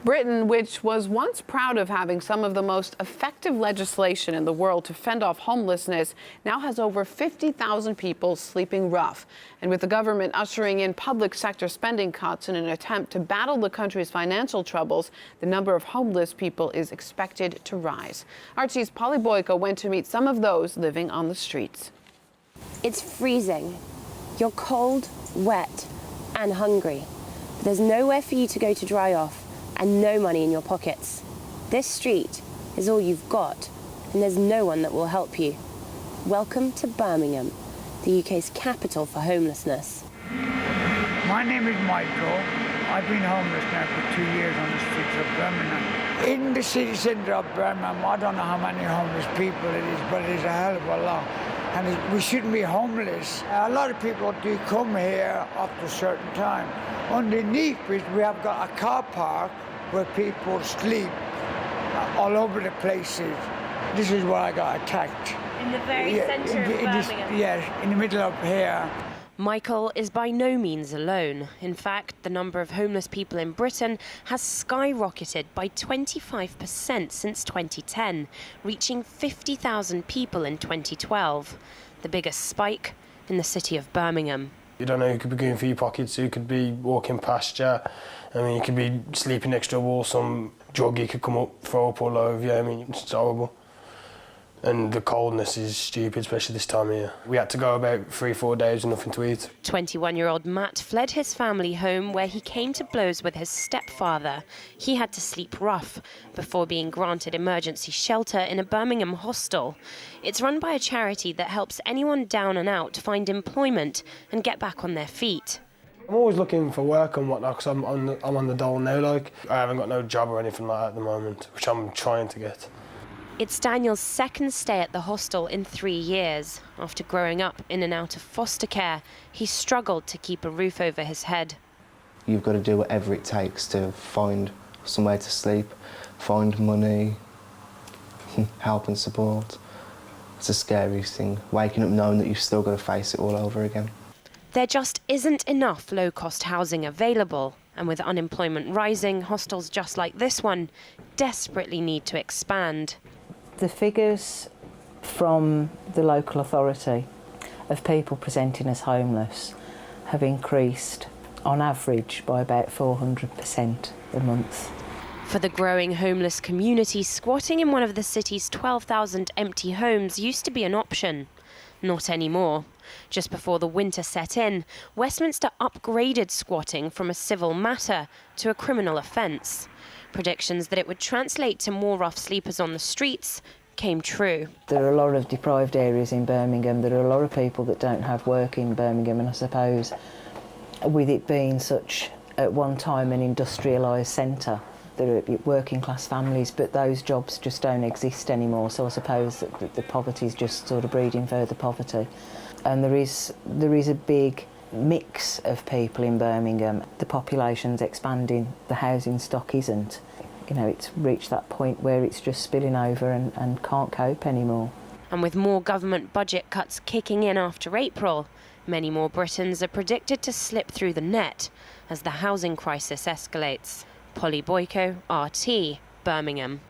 Britain, which was once proud of having some of the most effective legislation in the world to fend off homelessness, now has over 50,000 people sleeping rough. And with the government ushering in public sector spending cuts in an attempt to battle the country's financial troubles, the number of homeless people is expected to rise. RT's Polly Boyko went to meet some of those living on the streets. It's freezing. You're cold, wet, and hungry. There's nowhere for you to go to dry off, and no money in your pockets. This street is all you've got, and there's no one that will help you. Welcome to Birmingham, the UK's capital for homelessness. My name is Michael. I've been homeless now for 2 years on the streets of Birmingham. In the city centre of Birmingham, I don't know how many homeless people it is, but it is a hell of a lot. And we shouldn't be homeless. A lot of people do come here after a certain time. Underneath it, we have got a car park where people sleep all over the places. This is where I got attacked. In the very centre of Birmingham? Yes, in the middle of here. Michael is by no means alone. In fact, the number of homeless people in Britain has skyrocketed by 25% since 2010, reaching 50,000 people in 2012, the biggest spike in the city of Birmingham. You don't know who could be going through your pockets, who could be walking past you. I mean, you could be sleeping next to a wall, some druggie could come up, throw up all over you. I mean, it's horrible. And the coldness is stupid, especially this time of year. We had to go about 3-4 days with nothing to eat. 21-year-old Matt fled his family home where he came to blows with his stepfather. He had to sleep rough before being granted emergency shelter in a Birmingham hostel. It's run by a charity that helps anyone down and out find employment and get back on their feet. I'm always looking for work and whatnot because I'm on the dole now. Like, I haven't got no job or anything like that at the moment, which I'm trying to get. It's Daniel's second stay at the hostel in 3 years. After growing up in and out of foster care, he struggled to keep a roof over his head. You've got to do whatever it takes to find somewhere to sleep, find money, help and support. It's the scariest thing, waking up knowing that you've still got to face it all over again. There just isn't enough low-cost housing available, and with unemployment rising, hostels just like this one desperately need to expand. The figures from the local authority of people presenting as homeless have increased on average by about 400% a month. For the growing homeless community, squatting in one of the city's 12,000 empty homes used to be an option. Not anymore. Just before the winter set in, Westminster upgraded squatting from a civil matter to a criminal offence. Predictions that it would translate to more rough sleepers on the streets came true. There are a lot of deprived areas in Birmingham. There are a lot of people that don't have work in Birmingham, and I suppose with it being such, at one time, an industrialised centre, there are working class families, but those jobs just don't exist anymore, so I suppose that the poverty is just sort of breeding further poverty. And there is a big mix of people in Birmingham. The population's expanding, the housing stock isn't. You know, it's reached that point where it's just spilling over and can't cope anymore. And with more government budget cuts kicking in after April, many more Britons are predicted to slip through the net as the housing crisis escalates. Polly Boyko, RT, Birmingham.